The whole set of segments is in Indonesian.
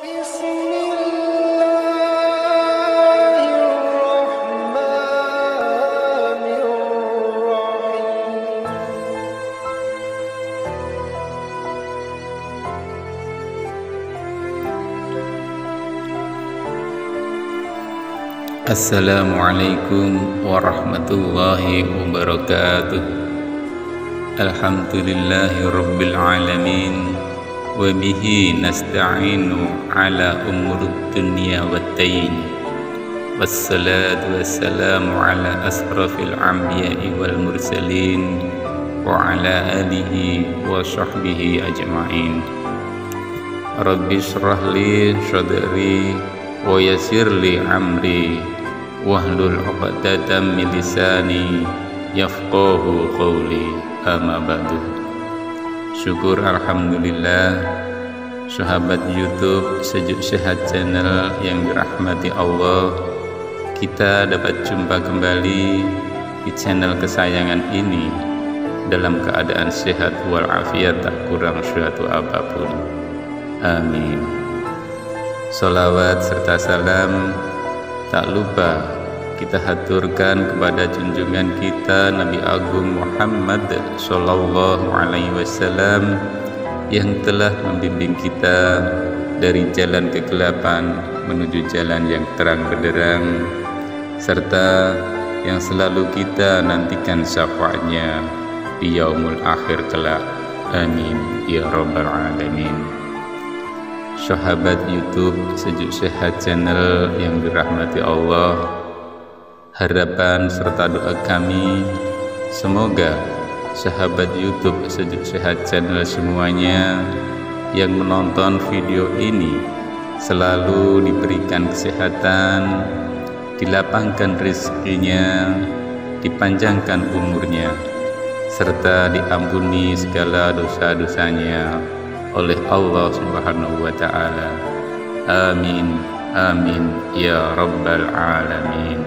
Assalamualaikum warahmatullahi wabarakatuh. Alhamdulillahi rabbil alamin, wa bihi nasta'inu ala umurud dunya waddin. Wassalatu wassalamu ala asrafil anbiya'i wal mursalin wa ala alihi wa sahbihi ajma'in. Rabbi shrah li sadri wa yassir li amri wahlul 'uqdatam min lisani yafqahu qawli. Amma ba'du. Syukur alhamdulillah, sahabat YouTube Sejuk Sehat Channel yang dirahmati Allah, kita dapat jumpa kembali di channel kesayangan ini dalam keadaan sehat walafiat, tak kurang suatu apapun. Amin. Salawat serta salam tak lupa kita haturkan kepada junjungan kita Nabi Agung Muhammad Sallallahu Alaihi Wasallam yang telah membimbing kita dari jalan kegelapan menuju jalan yang terang benderang, serta yang selalu kita nantikan syafaatnya di yaumul akhir kelak. Amin ya rabbal alamin. Sahabat YouTube Sejuk Sehat Channel yang dirahmati Allah, harapan serta doa kami semoga sahabat YouTube Sejuk Sehat Channel semuanya yang menonton video ini selalu diberikan kesehatan, dilapangkan rezekinya, dipanjangkan umurnya, serta diampuni segala dosa-dosanya oleh Allah Subhanahu wa ta'ala. Amin amin ya rabbal alamin.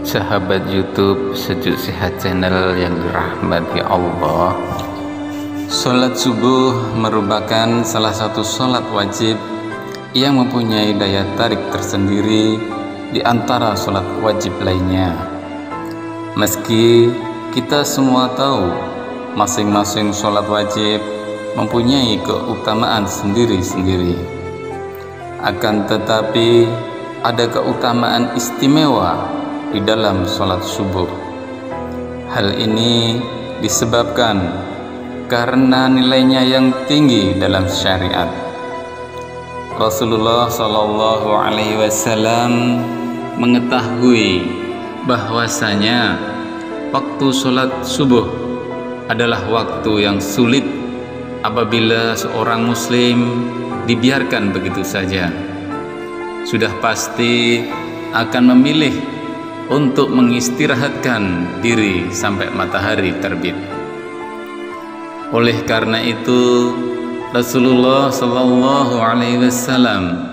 Sahabat YouTube Sejuk Sehat Channel yang dirahmati Allah, sholat subuh merupakan salah satu sholat wajib yang mempunyai daya tarik tersendiri di antara sholat wajib lainnya. Meski kita semua tahu masing-masing sholat wajib mempunyai keutamaan sendiri-sendiri, akan tetapi ada keutamaan istimewa di dalam sholat subuh. Hal ini disebabkan karena nilainya yang tinggi dalam syariat. Rasulullah Shallallahu Alaihi Wasallam mengetahui bahwasanya waktu sholat subuh adalah waktu yang sulit apabila seorang muslim dibiarkan begitu saja. Sudah pasti akan memilih untuk mengistirahatkan diri sampai matahari terbit. Oleh karena itu, Rasulullah Shallallahu Alaihi Wasallam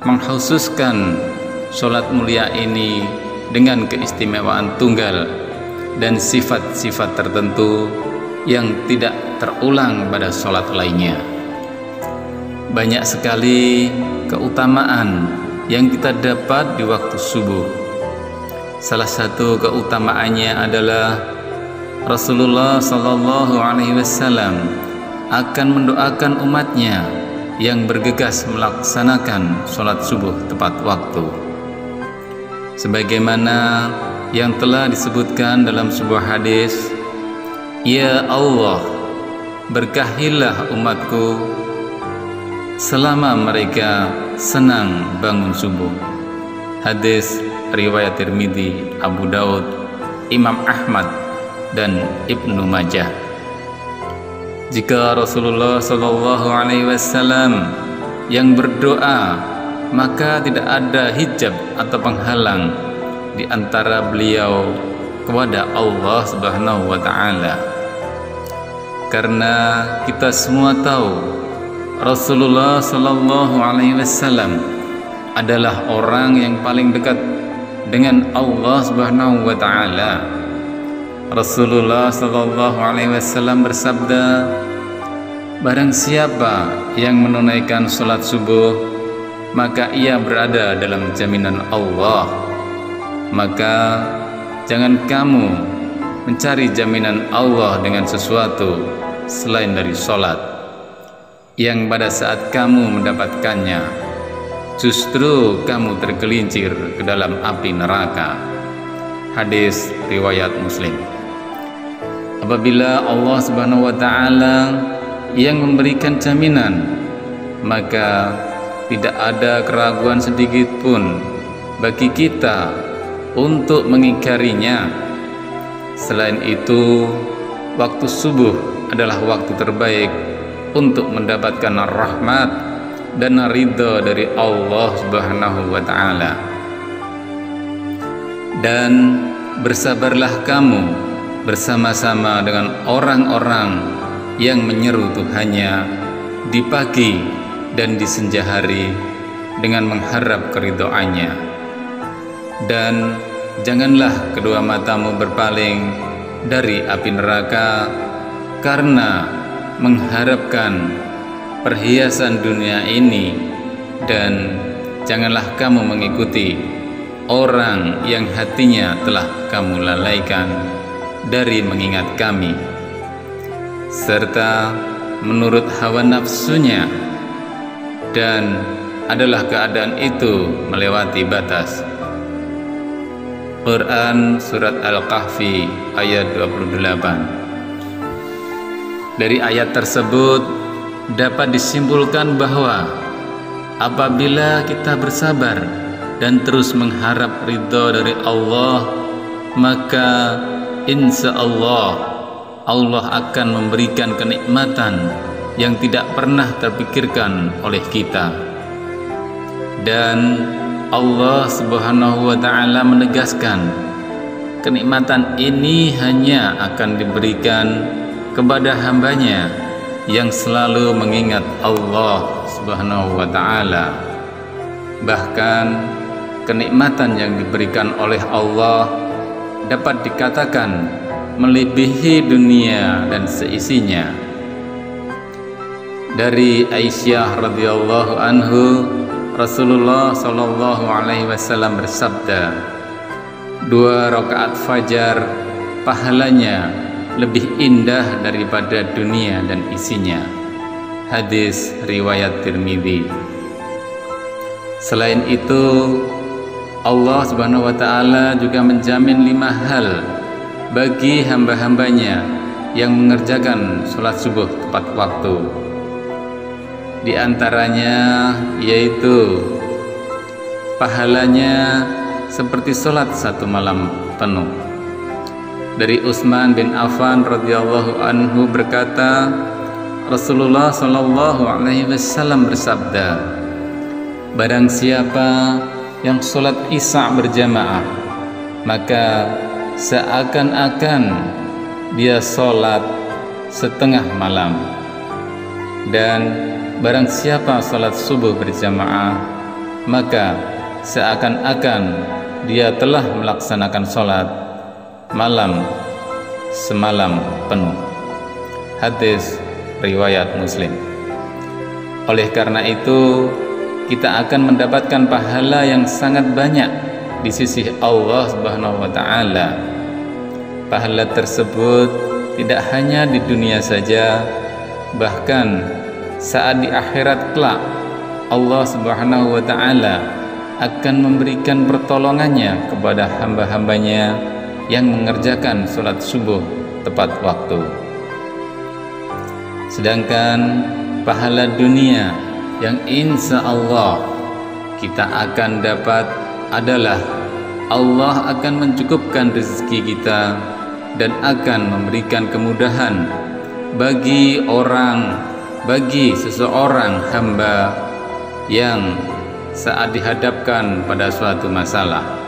mengkhususkan sholat mulia ini dengan keistimewaan tunggal dan sifat-sifat tertentu yang tidak terulang pada sholat lainnya. Banyak sekali keutamaan yang kita dapat di waktu subuh. Salah satu keutamaannya adalah Rasulullah Sallallahu Alaihi Wasallam akan mendoakan umatnya yang bergegas melaksanakan sholat subuh tepat waktu, sebagaimana yang telah disebutkan dalam sebuah hadis, "Ya Allah, berkahilah umatku selama mereka senang bangun subuh." Hadis riwayat Tirmidzi, Abu Daud, Imam Ahmad, dan Ibnu Majah. Jika Rasulullah Shallallahu Alaihi Wasallam yang berdoa, maka tidak ada hijab atau penghalang di antara beliau kepada Allah Subhanahu wa Ta'ala. Karena kita semua tahu Rasulullah Shallallahu Alaihi Wasallam adalah orang yang paling dekat dengan Allah Subhanahu wa Ta'ala. Rasulullah Shallallahu Alaihi Wasallam bersabda, Barang siapa yang menunaikan sholat subuh, maka ia berada dalam jaminan Allah. Maka jangan kamu mencari jaminan Allah dengan sesuatu selain dari sholat, yang pada saat kamu mendapatkannya justru kamu tergelincir ke dalam api neraka. Hadis riwayat Muslim. Apabila Allah Subhanahu wa Ta'ala yang memberikan jaminan, maka tidak ada keraguan sedikit pun bagi kita untuk mengingkarinya. Selain itu, waktu subuh adalah waktu terbaik untuk mendapatkan rahmat dan ridha dari Allah Subhanahu wa Ta'ala. Dan bersabarlah kamu bersama-sama dengan orang-orang yang menyeru Tuhannya di pagi dan di senja hari dengan mengharap keridhaannya. Dan janganlah kedua matamu berpaling dari api neraka karena mengharapkan perhiasan dunia ini, dan janganlah kamu mengikuti orang yang hatinya telah kamu lalaikan dari mengingat kami, serta menurut hawa nafsunya, dan adalah keadaan itu melewati batas. Quran Surat Al-Kahfi ayat 28. Dari ayat tersebut dapat disimpulkan bahwa apabila kita bersabar dan terus mengharap ridha dari Allah, maka insya Allah akan memberikan kenikmatan yang tidak pernah terpikirkan oleh kita. Dan Allah Subhanahu wa Ta'ala menegaskan, kenikmatan ini hanya akan diberikan kepada hambanya yang selalu mengingat Allah Subhanahu wa Ta'ala. Bahkan kenikmatan yang diberikan oleh Allah dapat dikatakan melebihi dunia dan seisinya. Dari Aisyah radhiyallahu anhu, Rasulullah sallallahu alaihi wasallam bersabda, 2 rakaat fajar pahalanya lebih indah daripada dunia dan isinya. Hadis riwayat Tirmidzi. Selain itu, Allah Subhanahu wa Ta'ala juga menjamin 5 hal bagi hamba-hambanya yang mengerjakan sholat subuh tepat waktu. Di antaranya yaitu pahalanya seperti sholat 1 malam penuh. Dari Utsman bin Affan radhiyallahu anhu berkata, Rasulullah sallallahu alaihi wasallam bersabda, barang siapa yang sholat isya berjamaah, maka seakan-akan dia sholat setengah malam. Dan barang siapa sholat subuh berjamaah, maka seakan-akan dia telah melaksanakan sholat malam semalam penuh. Hadis riwayat Muslim. Oleh karena itu, kita akan mendapatkan pahala yang sangat banyak di sisi Allah Subhanahu wa Ta'ala. Pahala tersebut tidak hanya di dunia saja, bahkan saat di akhirat kelak Allah Subhanahu wa Ta'ala akan memberikan pertolongannya kepada hamba-hambanya yang mengerjakan sholat subuh tepat waktu. Sedangkan pahala dunia yang insya Allah kita akan dapat adalah Allah akan mencukupkan rezeki kita dan akan memberikan kemudahan bagi seseorang hamba yang saat dihadapkan pada suatu masalah.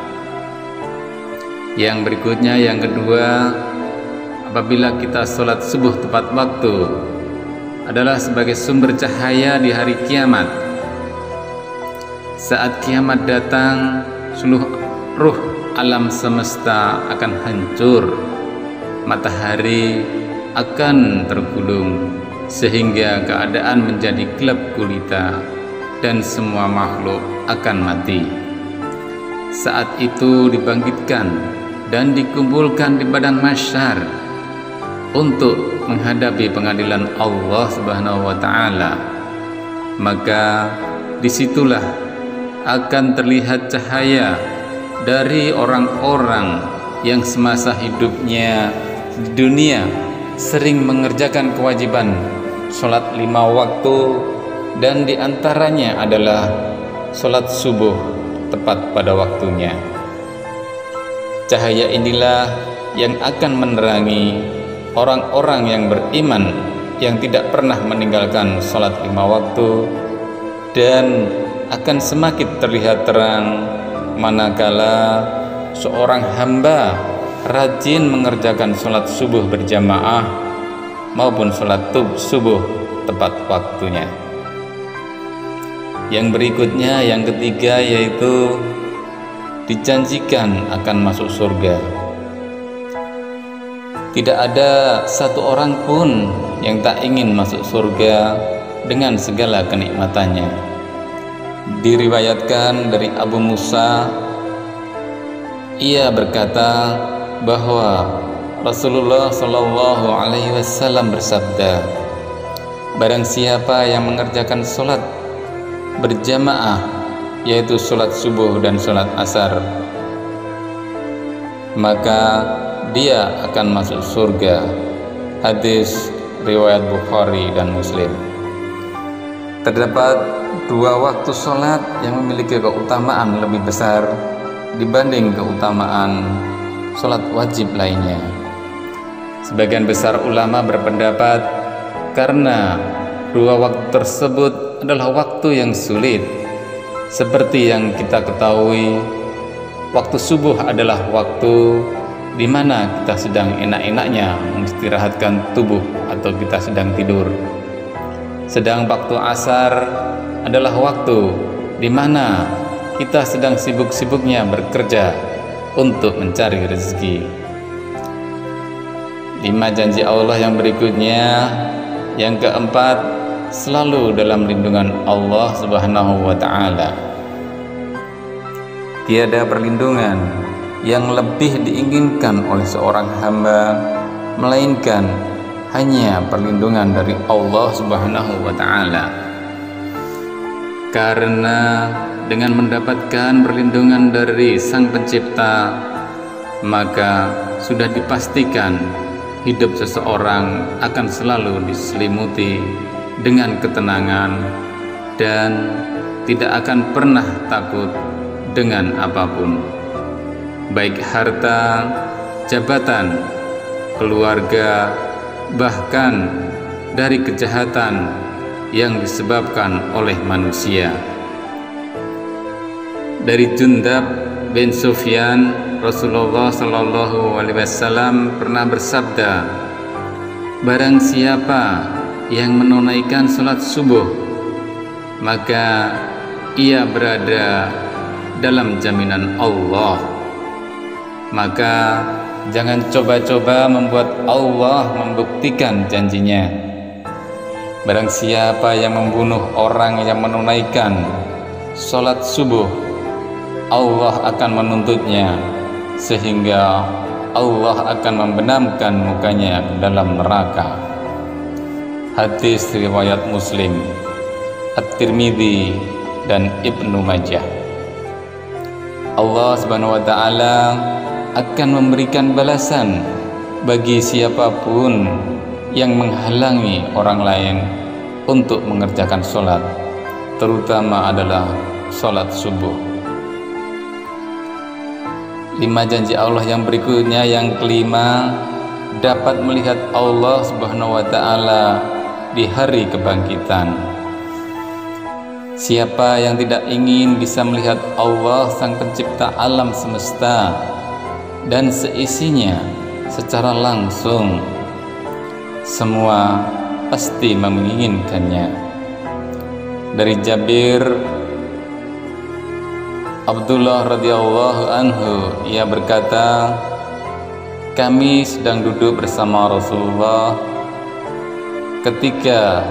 Yang berikutnya, yang kedua, apabila kita sholat subuh tepat waktu adalah sebagai sumber cahaya di hari kiamat. Saat kiamat datang, seluruh alam semesta akan hancur, matahari akan tergulung sehingga keadaan menjadi gelap gulita dan semua makhluk akan mati. Saat itu dibangkitkan dan dikumpulkan di padang mahsyar untuk menghadapi pengadilan Allah Subhanahu wa Ta'ala. Maka disitulah akan terlihat cahaya dari orang-orang yang semasa hidupnya di dunia sering mengerjakan kewajiban sholat 5 waktu, dan diantaranya adalah sholat subuh tepat pada waktunya. Cahaya inilah yang akan menerangi orang-orang yang beriman yang tidak pernah meninggalkan sholat 5 waktu, dan akan semakin terlihat terang manakala seorang hamba rajin mengerjakan sholat subuh berjamaah maupun sholat subuh tepat waktunya. Yang berikutnya, yang ketiga, yaitu dijanjikan akan masuk surga. Tidak ada satu orang pun yang tak ingin masuk surga dengan segala kenikmatannya. Diriwayatkan dari Abu Musa, ia berkata bahwa Rasulullah Shallallahu Alaihi Wasallam bersabda, barang siapa yang mengerjakan sholat berjamaah, yaitu sholat subuh dan sholat asar, maka dia akan masuk surga. Hadis riwayat Bukhari dan Muslim. Terdapat 2 waktu sholat yang memiliki keutamaan lebih besar dibanding keutamaan sholat wajib lainnya. Sebagian besar ulama berpendapat karena 2 waktu tersebut adalah waktu yang sulit. Seperti yang kita ketahui, waktu subuh adalah waktu di mana kita sedang enak-enaknya mengistirahatkan tubuh atau kita sedang tidur. Sedang waktu asar adalah waktu di mana kita sedang sibuk-sibuknya bekerja untuk mencari rezeki. 5 janji Allah yang berikutnya, yang keempat, selalu dalam lindungan Allah Subhanahu wa Ta'ala. Tiada perlindungan yang lebih diinginkan oleh seorang hamba melainkan hanya perlindungan dari Allah Subhanahu wa Ta'ala. Karena dengan mendapatkan perlindungan dari Sang Pencipta, maka sudah dipastikan hidup seseorang akan selalu diselimuti dengan ketenangan dan tidak akan pernah takut dengan apapun, baik harta, jabatan, keluarga, bahkan dari kejahatan yang disebabkan oleh manusia. Dari Jundab bin Sufyan, Rasulullah Shallallahu Alaihi Wasallam pernah bersabda, barang siapa yang menunaikan sholat subuh, maka ia berada dalam jaminan Allah. Maka jangan coba-coba membuat Allah membuktikan janjinya. Barang siapa yang membunuh orang yang menunaikan sholat subuh, Allah akan menuntutnya sehingga Allah akan membenamkan mukanya ke dalam neraka. Hadis riwayat Muslim, At-Tirmidzi dan Ibnu Majah. Allah Subhanahu wa Ta'ala akan memberikan balasan bagi siapapun yang menghalangi orang lain untuk mengerjakan sholat, terutama adalah sholat subuh. 5 janji Allah yang berikutnya, yang kelima, dapat melihat Allah Subhanahu wa Ta'ala di hari kebangkitan. Siapa yang tidak ingin bisa melihat Allah Sang Pencipta alam semesta dan seisinya secara langsung, semua pasti menginginkannya. Dari Jabir Abdullah radhiyallahu anhu, ia berkata, kami sedang duduk bersama Rasulullah ketika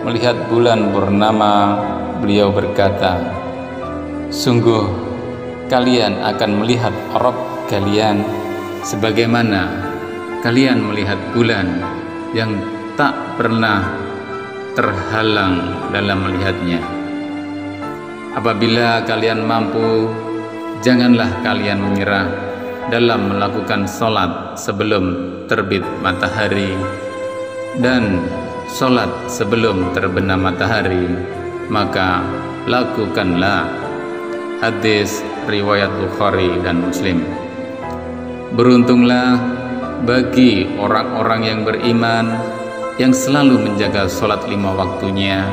melihat bulan purnama, beliau berkata, sungguh kalian akan melihat Rabb kalian sebagaimana kalian melihat bulan yang tak pernah terhalang dalam melihatnya. Apabila kalian mampu, janganlah kalian menyerah dalam melakukan sholat sebelum terbit matahari dan sholat sebelum terbenam matahari, maka lakukanlah. Hadis riwayat Bukhari dan Muslim. Beruntunglah bagi orang-orang yang beriman yang selalu menjaga sholat 5 waktunya,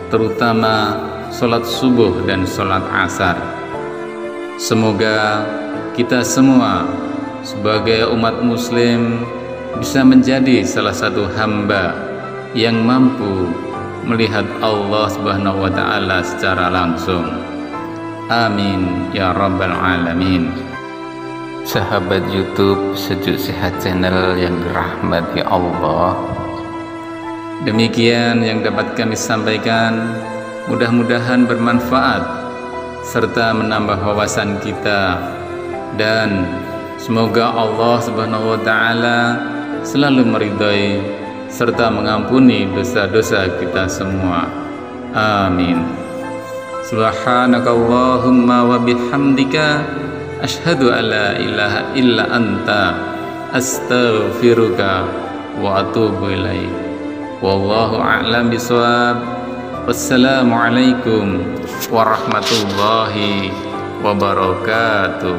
terutama sholat subuh dan sholat asar. Semoga kita semua sebagai umat muslim bisa menjadi salah satu hamba yang mampu melihat Allah Subhanahu wa Ta'ala secara langsung. Amin ya rabbal alamin. Sahabat YouTube Sejuk Sehat Channel yang dirahmati Allah, demikian yang dapat kami sampaikan, mudah-mudahan bermanfaat serta menambah wawasan kita, dan semoga Allah Subhanahu wa Ta'ala selalu meridai serta mengampuni dosa-dosa kita semua. Amin. Subhanakallahumma wa bihamdika asyhadu an la ilaha illa anta astaghfiruka wa atubu ilaik. Wallahu a'lam bishawab. Wassalamualaikum warahmatullahi wabarakatuh.